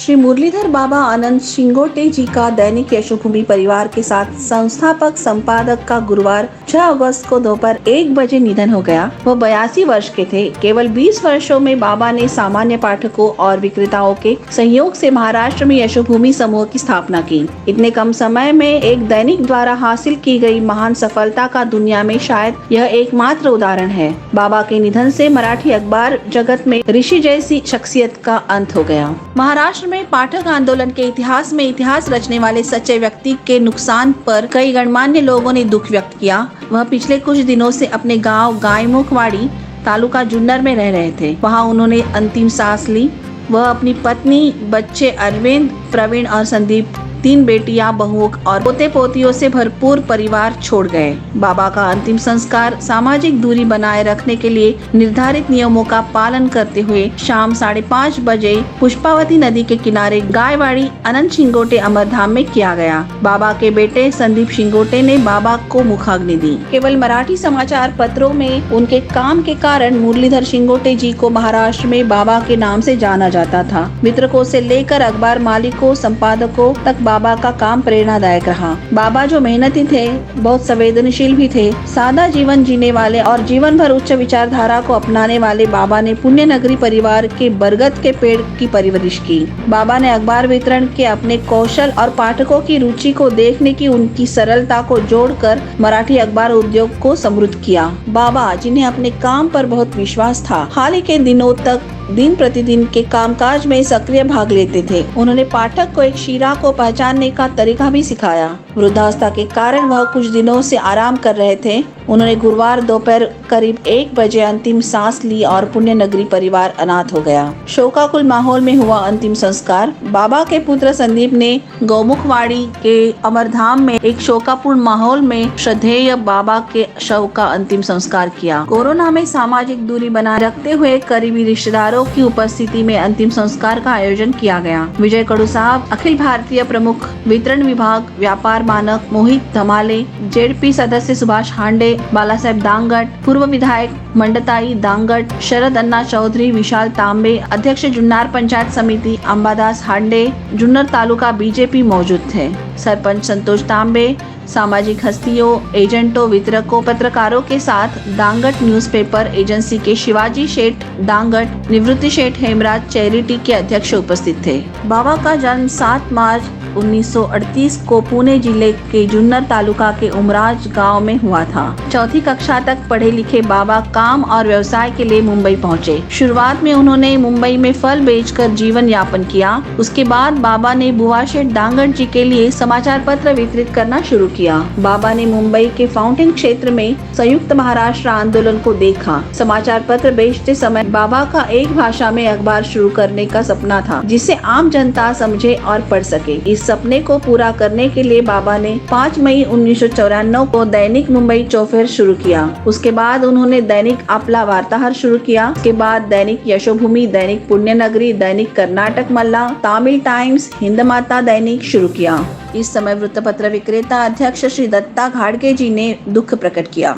श्री मुरलीधर बाबा अनंत शिंगोटे जी का दैनिक यशोभूमि परिवार के साथ संस्थापक संपादक का गुरुवार 6 अगस्त को दोपहर 1 बजे निधन हो गया। वो 82 वर्ष के थे। केवल 20 वर्षों में बाबा ने सामान्य पाठकों और विक्रेताओं के सहयोग से महाराष्ट्र में यशोभूमि समूह की स्थापना की। इतने कम समय में एक दैनिक द्वारा हासिल की गई महान सफलता का दुनिया में शायद यह एकमात्र उदाहरण है। बाबा के निधन से मराठी अखबार जगत में ऋषि जैसी शख्सियत का अंत हो गया। महाराष्ट्र में पाठक आंदोलन के इतिहास में इतिहास रचने वाले सच्चे व्यक्ति के नुकसान पर कई गणमान्य लोगों ने दुख व्यक्त किया। वह पिछले कुछ दिनों से अपने गांव गायमुखवाड़ी तालुका जुन्नर में रह रहे थे। वहां उन्होंने अंतिम सांस ली। वह अपनी पत्नी, बच्चे अरविंद, प्रवीण और संदीप, 3 बेटियां, बहुओं और पोते पोतियों से भरपूर परिवार छोड़ गए। बाबा का अंतिम संस्कार सामाजिक दूरी बनाए रखने के लिए निर्धारित नियमों का पालन करते हुए शाम 5:30 बजे पुष्पावती नदी के किनारे गायवाड़ी अनंत शिंगोटे अमरधाम में किया गया। बाबा के बेटे संदीप शिंगोटे ने बाबा को मुखाग्नि दी। केवल मराठी समाचार पत्रों में उनके काम के कारण मुरलीधर शिंगोटे जी को महाराष्ट्र में बाबा के नाम से जाना जाता था। वितरकों से लेकर अखबार मालिकों, संपादकों तक बाबा का काम प्रेरणादायक रहा। बाबा जो मेहनती थे, बहुत संवेदनशील भी थे। सादा जीवन जीने वाले और जीवन भर उच्च विचारधारा को अपनाने वाले बाबा ने पुण्य नगरी परिवार के बरगद के पेड़ की परवरिश की। बाबा ने अखबार वितरण के अपने कौशल और पाठकों की रुचि को देखने की उनकी सरलता को जोड़कर मराठी अखबार उद्योग को समृद्ध किया। बाबा, जिन्हें अपने काम पर बहुत विश्वास था, हाल ही के दिनों तक दिन प्रतिदिन के कामकाज में सक्रिय भाग लेते थे। उन्होंने पाठक को एक शीरा को पहचानने का तरीका भी सिखाया। वृद्धावस्था के कारण वह कुछ दिनों से आराम कर रहे थे। उन्होंने गुरुवार दोपहर करीब 1 बजे अंतिम सांस ली और पुण्य नगरी परिवार अनाथ हो गया। शोकाकुल माहौल में हुआ अंतिम संस्कार। बाबा के पुत्र संदीप ने गौमुखवाड़ी के अमरधाम में एक शोकापूर्ण माहौल में श्रद्धेय बाबा के शव का अंतिम संस्कार किया। कोरोना में सामाजिक दूरी बनाए रखते हुए करीबी रिश्तेदारों की उपस्थिति में अंतिम संस्कार का आयोजन किया गया। विजय कडू साहब, अखिल भारतीय प्रमुख वितरण विभाग व्यापार मानक मोहित धमाले, जेडपी सदस्य सुभाष हांडे, बाला साहेब दांगट, पूर्व विधायक मंडताई दांगट, शरद अन्ना चौधरी, विशाल तांबे, अध्यक्ष जुन्नर पंचायत समिति अंबादास हांडे, जुन्नर तालुका बीजेपी मौजूद थे। सरपंच संतोष तांबे, सामाजिक हस्तियों, एजेंटों, वितरकों, पत्रकारों के साथ दांगट न्यूज़पेपर एजेंसी के शिवाजी शेठ दांगट, निवृत्ति शेठ हेमराज चैरिटी के अध्यक्ष उपस्थित थे। बाबा का जन्म 7 मार्च 1938 को पुणे जिले के जुन्नर तालुका के उमराज गांव में हुआ था। 4वीं कक्षा तक पढ़े लिखे बाबा काम और व्यवसाय के लिए मुंबई पहुंचे। शुरुआत में उन्होंने मुंबई में फल बेचकर जीवन यापन किया। उसके बाद बाबा ने बुआ शेठ दांगट जी के लिए समाचार पत्र वितरित करना शुरू किया। बाबा ने मुंबई के फाउंटेन क्षेत्र में संयुक्त महाराष्ट्र आंदोलन को देखा। समाचार पत्र बेचते समय बाबा का एक भाषा में अखबार शुरू करने का सपना था, जिसे आम जनता समझे और पढ़ सके। इस सपने को पूरा करने के लिए बाबा ने 5 मई 1994 को दैनिक मुंबई चौफेर शुरू किया। उसके बाद उन्होंने दैनिक आपला वार्ताहर शुरू किया। उसके बाद दैनिक यशोभूमि, दैनिक पुण्य नगरी, दैनिक कर्नाटक मल्ला, तमिल टाइम्स, हिंद माता दैनिक शुरू किया। इस समय वृत्तपत्र विक्रेता अध्यक्ष श्री दत्ता घाड़गे जी ने दुख प्रकट किया।